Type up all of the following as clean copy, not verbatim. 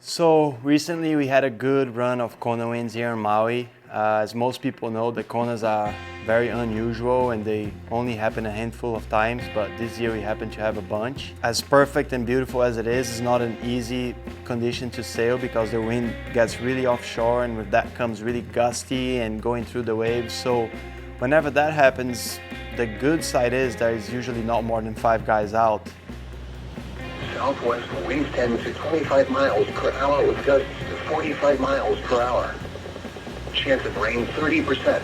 So recently we had a good run of Kona winds here in Maui. As most people know, the Konas are very unusual and they only happen a handful of times, but this year we happen to have a bunch. As perfect and beautiful as it is, it's not an easy condition to sail because the wind gets really offshore, and with that comes really gusty and going through the waves. So whenever that happens, the good side is there is usually not more than 5 guys out. Southwest winds 10 to 25 miles per hour with gusts to 45 miles per hour. Chance of rain 30%.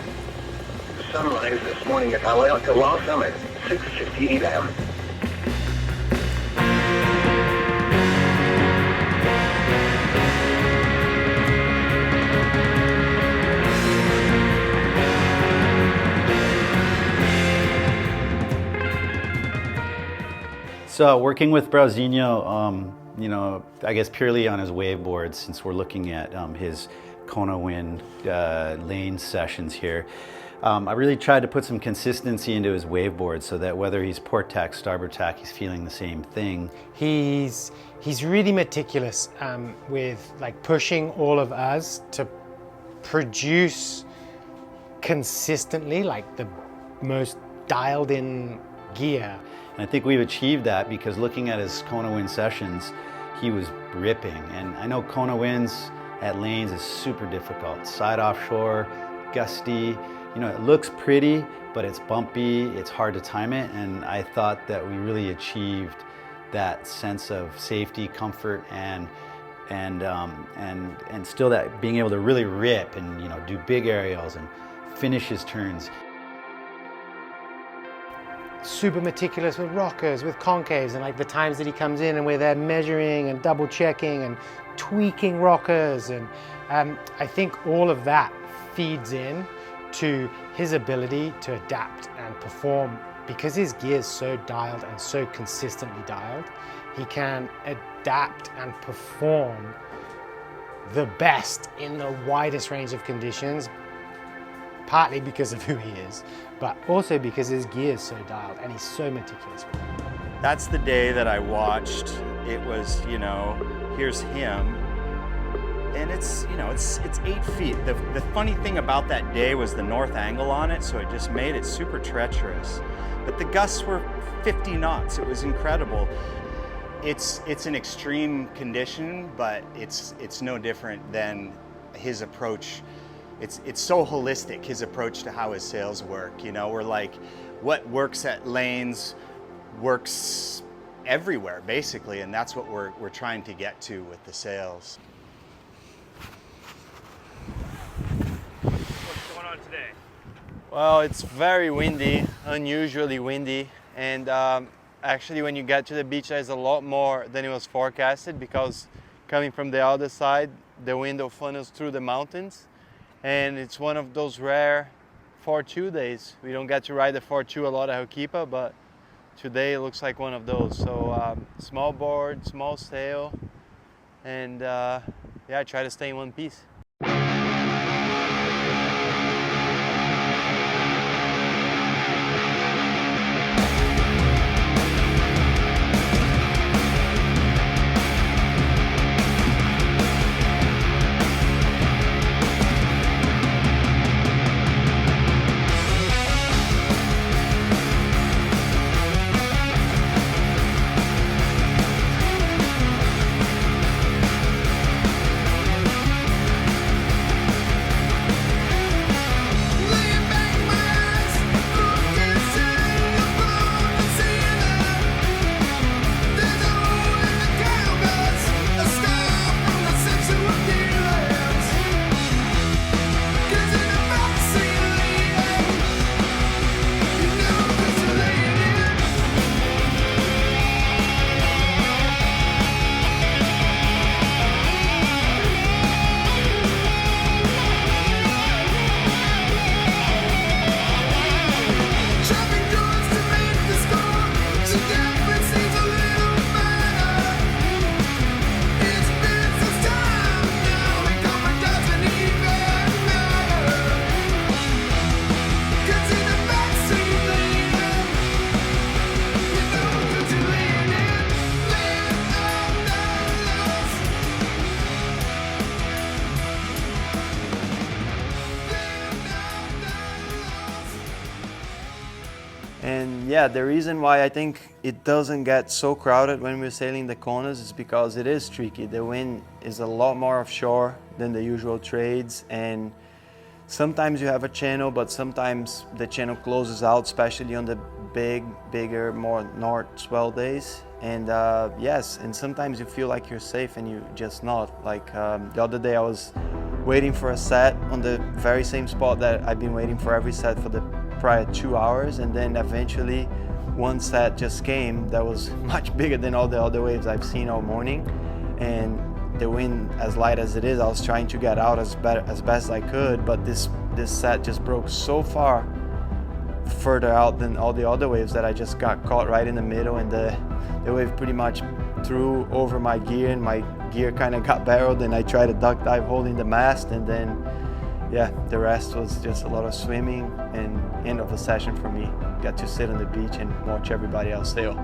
Sunrise this morning at Ala Summit, 6:50 a.m. So working with Brauzinho, I guess purely on his waveboard, since we're looking at his Kona wind lane sessions here, I really tried to put some consistency into his waveboard so that whether he's port tack, starboard tack, he's feeling the same thing. He's really meticulous with like pushing all of us to produce consistently like the most dialed in gear. And I think we've achieved that because looking at his Kona wind sessions, he was ripping. And I know Kona winds at lanes is super difficult. Side offshore, gusty, it looks pretty, but it's bumpy, it's hard to time it. And I thought that we really achieved that sense of safety, comfort, and still that being able to really rip and do big aerials and finish his turns. Super meticulous with rockers, with concaves, and like the times that he comes in and we're there measuring and double checking and tweaking rockers, and I think all of that feeds in to his ability to adapt and perform. Because his gear's so dialed and so consistently dialed, he can adapt and perform the best in the widest range of conditions, partly because of who he is, but also because his gear is so dialed and he's so meticulous with it. That's the day that I watched. It was, here's him. And it's 8 feet. The funny thing about that day was the north angle on it, so it just made it super treacherous. But the gusts were 50 knots. It was incredible. It's an extreme condition, but it's no different than his approach. It's so holistic, his approach to how his sails work. We're like, what works at lanes works everywhere, basically, and that's what we're trying to get to with the sails. What's going on today? Well, it's very windy, unusually windy, and actually when you get to the beach there's a lot more than it was forecasted, because coming from the other side the wind funnels through the mountains, and it's one of those rare 4-2 days. We don't get to ride the 4-2 a lot at Hokipa, but today it looks like one of those. So small board, small sail, and I try to stay in one piece. And yeah, the reason why I think it doesn't get so crowded when we're sailing the Konas is because it is tricky. The wind is a lot more offshore than the usual trades, and sometimes you have a channel, but sometimes the channel closes out, especially on the bigger, more north swell days. And yes, and sometimes you feel like you're safe and you're just not. Like the other day I was waiting for a set on the very same spot that I've been waiting for every set for the prior 2 hours, and then eventually one set just came that was much bigger than all the other waves I've seen all morning. And the wind, as light as it is, I was trying to get out as best I could, but this set just broke so far further out than all the other waves that I just got caught right in the middle, and the wave pretty much threw over my gear, and my gear kind of got barreled, and I tried to duck dive holding the mast, and then yeah, the rest was just a lot of swimming, and end of the session for me. Got to sit on the beach and watch everybody else sail.